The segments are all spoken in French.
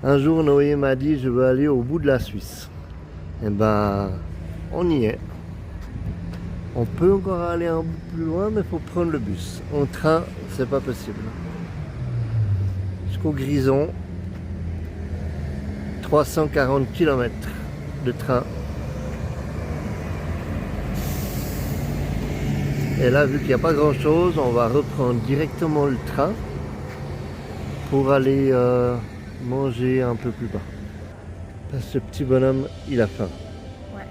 Un jour, Noé m'a dit, je veux aller au bout de la Suisse. Eh ben, on y est. On peut encore aller un bout plus loin, mais il faut prendre le bus. En train, c'est pas possible. Jusqu'au Grison, 340 km de train. Et là, vu qu'il n'y a pas grand chose, on va reprendre directement le train pour aller manger un peu plus bas. Parce que ce petit bonhomme, il a faim. Ouais.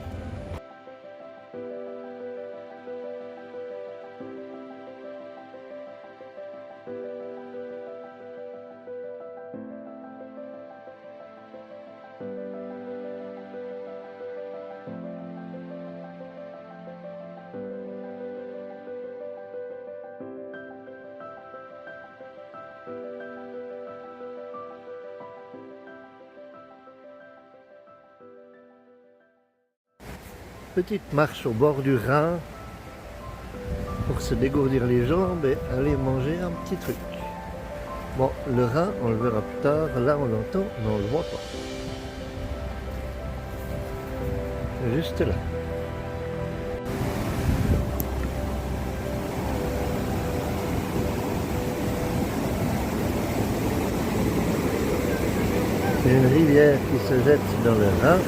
Petite marche au bord du Rhin pour se dégourdir les jambes et aller manger un petit truc. Bon, le Rhin, on le verra plus tard. Là, on l'entend, mais on le voit pas. Juste là. C'est une rivière qui se jette dans le Rhin.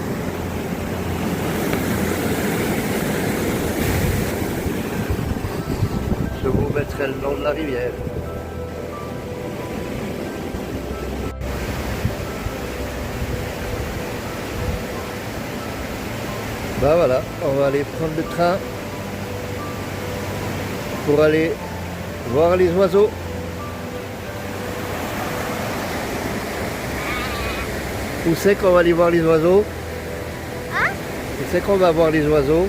Je vous mettrai le nom de la rivière. Bah voilà, on va aller prendre le train pour aller voir les oiseaux. Où c'est qu'on va aller voir les oiseaux? Hein? Où c'est qu'on va voir les oiseaux?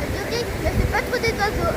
À Zurich, mais c'est pas trop des oiseaux.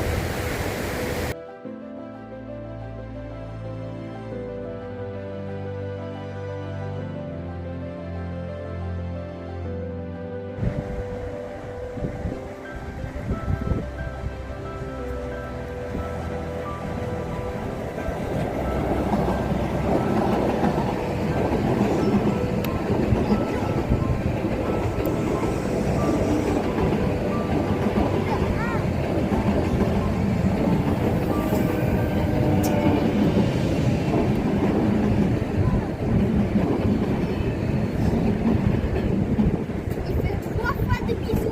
Il fait 3 fois des bisous.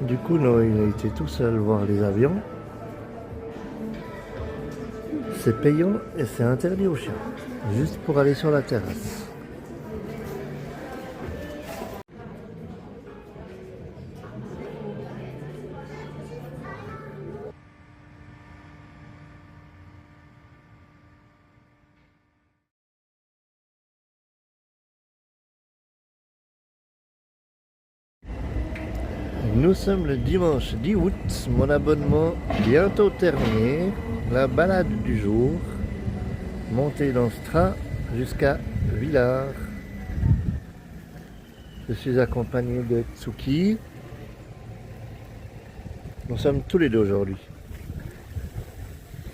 Du coup, Noé, il a été tout seul voir les avions. C'est payant et c'est interdit aux chiens. Juste pour aller sur la terrasse. Nous sommes le dimanche 10 août, mon abonnement bientôt terminé, la balade du jour, montée dans ce train jusqu'à Villars. Je suis accompagné de Tsuki. Nous sommes tous les deux aujourd'hui.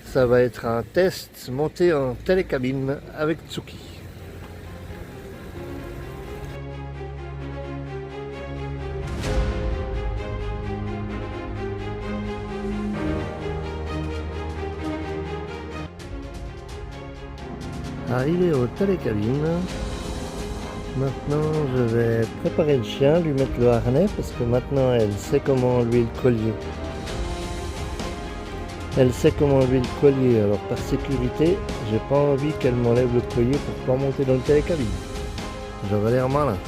Ça va être un test monté en télécabine avec Tsuki. Arrivé au télécabine, maintenant je vais préparer le chien, lui mettre le harnais parce que maintenant elle sait comment enlever le collier. Elle sait comment enlever le collier, alors par sécurité, j'ai pas envie qu'elle m'enlève le collier pour pas monter dans le télécabine. J'aurais l'air malin.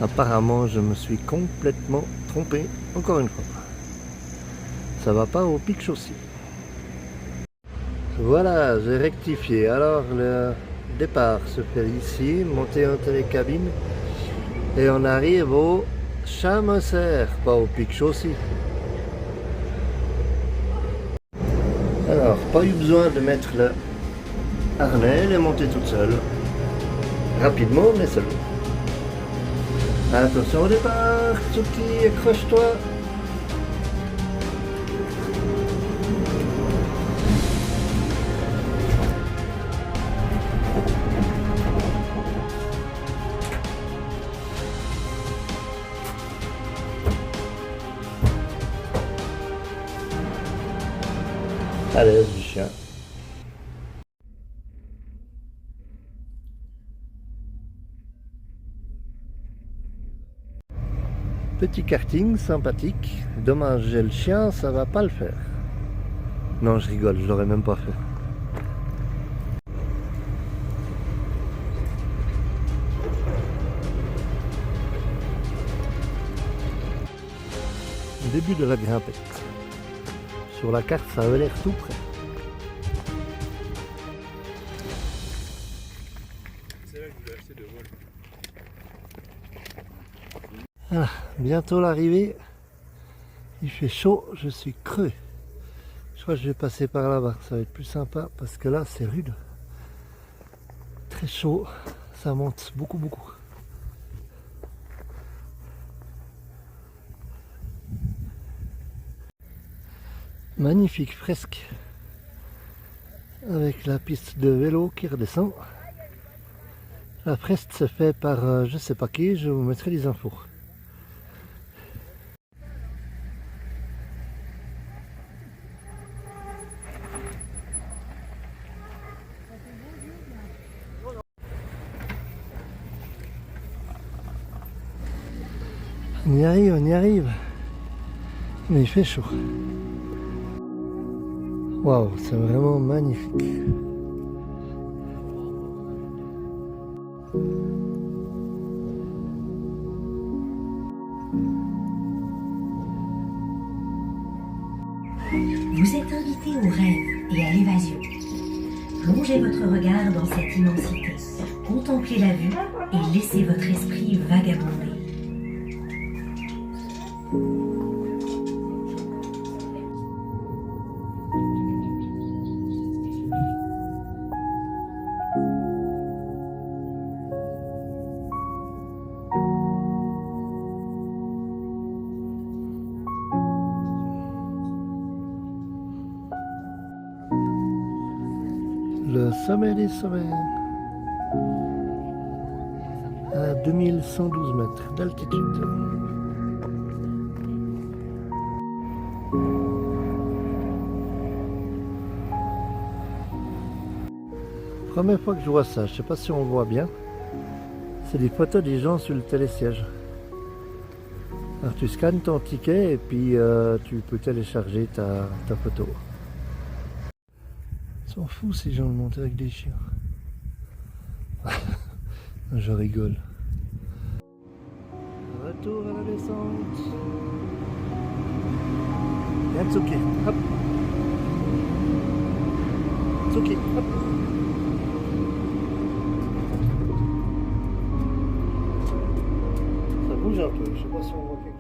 Apparemment, je me suis complètement trompé, encore une fois. Ça va pas au pic chaussée. Voilà, j'ai rectifié. Alors, le départ se fait ici, monter en télécabine, et on arrive au Chamossaire, pas au pic chaussée. Pas eu besoin de mettre le harnais, elle est montée toute seule. Rapidement, mais seule. Attention au départ, Tsuki, accroche-toi. À l'aise du chien. Petit karting sympathique. Dommage, j'ai le chien, ça va pas le faire. Non, je rigole, je l'aurais même pas fait. Début de la grimpette. Sur la carte, ça avait l'air tout près. Voilà, bientôt l'arrivée. Il fait chaud, je suis creux. Je crois que je vais passer par là-bas, ça va être plus sympa parce que là c'est rude. Très chaud, ça monte beaucoup. Magnifique fresque avec la piste de vélo qui redescend. La fresque se fait par je sais pas qui, je vous mettrai les infos. On y arrive. Mais il fait chaud. Waouh, c'est vraiment magnifique. Vous êtes invité au rêve et à l'évasion. Plongez votre regard dans cette immensité, contemplez la vue et laissez votre esprit vagabonder. Le sommet des sommets, à 2112 mètres d'altitude. Première fois que je vois ça, je sais pas si on voit bien. C'est des photos des gens sur le télésiège. Alors tu scannes ton ticket et puis tu peux télécharger ta photo. Ils sont fous ces gens de monter avec des chiens. Je rigole. Retour à la descente. Viens Tsuki, hop. Tsuki, hop. Ça bouge un peu, je sais pas si on voit quelque chose.